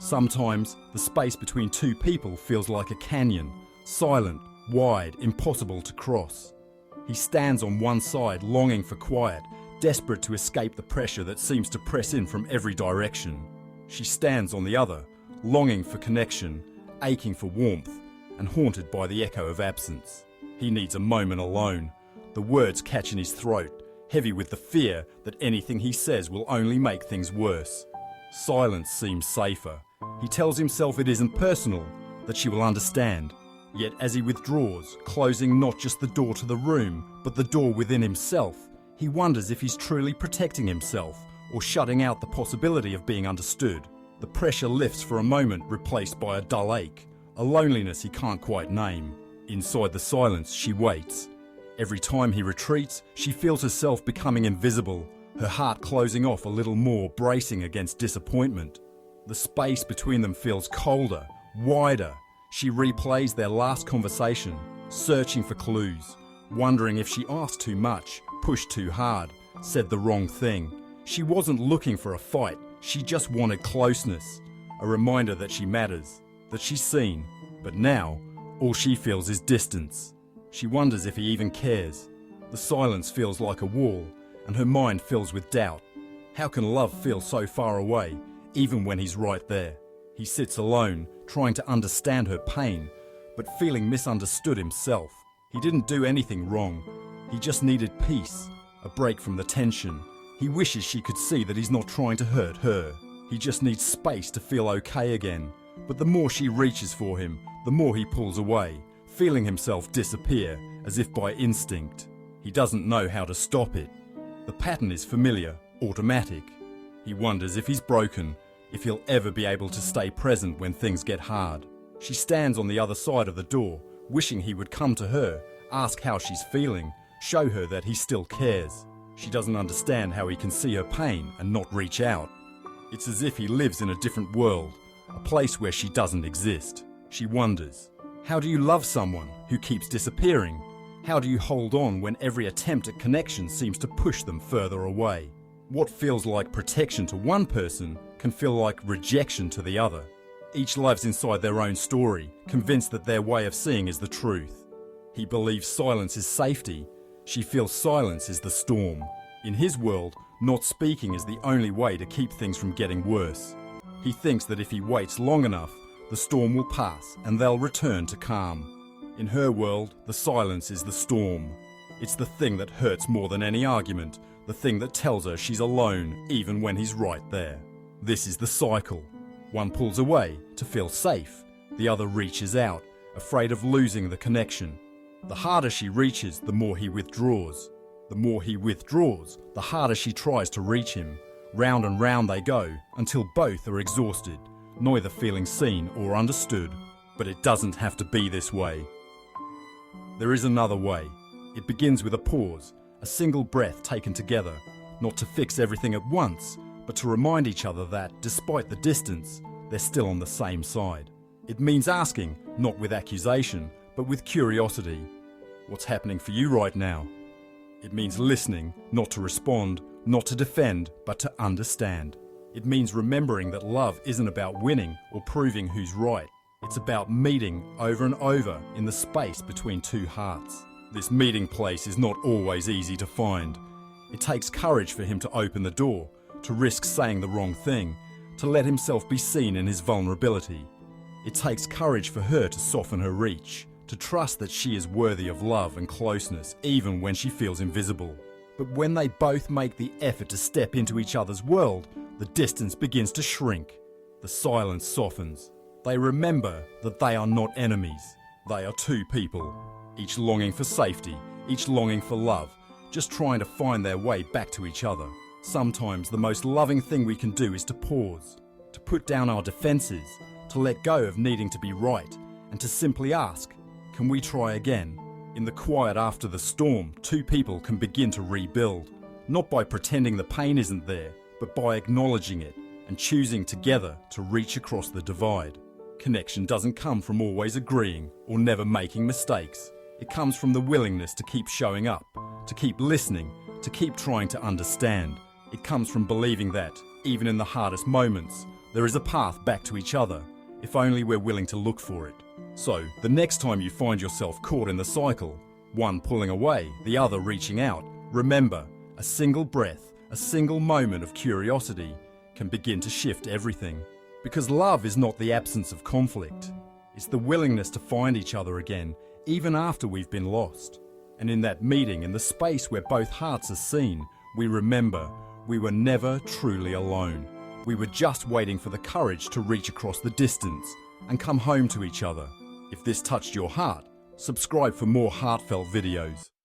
Sometimes, the space between two people feels like a canyon, silent, wide, impossible to cross. He stands on one side, longing for quiet, desperate to escape the pressure that seems to press in from every direction. She stands on the other, longing for connection, aching for warmth, and haunted by the echo of absence. He needs a moment alone. The words catch in his throat, heavy with the fear that anything he says will only make things worse. Silence seems safer. He tells himself it isn't personal, that she will understand. Yet as he withdraws, closing not just the door to the room, but the door within himself, he wonders if he's truly protecting himself or shutting out the possibility of being understood. The pressure lifts for a moment, replaced by a dull ache, a loneliness he can't quite name. Inside the silence, she waits. Every time he retreats, she feels herself becoming invisible, her heart closing off a little more, bracing against disappointment. The space between them feels colder, wider. She replays their last conversation, searching for clues, wondering if she asked too much, pushed too hard, said the wrong thing. She wasn't looking for a fight, she just wanted closeness, a reminder that she matters, that she's seen. But now, all she feels is distance. She wonders if he even cares. The silence feels like a wall, and her mind fills with doubt. How can love feel so far away, even when he's right there? He sits alone, trying to understand her pain, but feeling misunderstood himself. He didn't do anything wrong. He just needed peace, a break from the tension. He wishes she could see that he's not trying to hurt her. He just needs space to feel okay again. But the more she reaches for him, the more he pulls away, feeling himself disappear, as if by instinct. He doesn't know how to stop it. The pattern is familiar, automatic. He wonders if he's broken, if he'll ever be able to stay present when things get hard. She stands on the other side of the door, wishing he would come to her, ask how she's feeling, show her that he still cares. She doesn't understand how he can see her pain and not reach out. It's as if he lives in a different world, a place where she doesn't exist. She wonders, how do you love someone who keeps disappearing? How do you hold on when every attempt at connection seems to push them further away? What feels like protection to one person can feel like rejection to the other. Each lives inside their own story, convinced that their way of seeing is the truth. He believes silence is safety. She feels silence is the storm. In his world, not speaking is the only way to keep things from getting worse. He thinks that if he waits long enough, the storm will pass and they'll return to calm. In her world, the silence is the storm. It's the thing that hurts more than any argument, the thing that tells her she's alone even when he's right there. This is the cycle. One pulls away to feel safe, the other reaches out, afraid of losing the connection. The harder she reaches, the more he withdraws. The more he withdraws, the harder she tries to reach him. Round and round they go, until both are exhausted, neither feeling seen or understood. But it doesn't have to be this way. There is another way. It begins with a pause, a single breath taken together, not to fix everything at once, but to remind each other that, despite the distance, they're still on the same side. It means asking, not with accusation, but with curiosity. What's happening for you right now? It means listening, not to respond, not to defend, but to understand. It means remembering that love isn't about winning or proving who's right. It's about meeting over and over in the space between two hearts. This meeting place is not always easy to find. It takes courage for him to open the door, to risk saying the wrong thing, to let himself be seen in his vulnerability. It takes courage for her to soften her reach, to trust that she is worthy of love and closeness even when she feels invisible. But when they both make the effort to step into each other's world, the distance begins to shrink. The silence softens. They remember that they are not enemies. They are two people, each longing for safety, each longing for love, just trying to find their way back to each other. Sometimes the most loving thing we can do is to pause, to put down our defenses, to let go of needing to be right, and to simply ask, can we try again? In the quiet after the storm, two people can begin to rebuild, not by pretending the pain isn't there, but by acknowledging it and choosing together to reach across the divide. Connection doesn't come from always agreeing or never making mistakes. It comes from the willingness to keep showing up, to keep listening, to keep trying to understand. It comes from believing that, even in the hardest moments, There is a path back to each other, if only we're willing to look for it. So, the next time you find yourself caught in the cycle, one pulling away, the other reaching out, remember, a single breath, a single moment of curiosity can begin to shift everything. Because love is not the absence of conflict. It's the willingness to find each other again, even after we've been lost. And in that meeting, in the space where both hearts are seen, we remember we were never truly alone. We were just waiting for the courage to reach across the distance and come home to each other. If this touched your heart, subscribe for more heartfelt videos.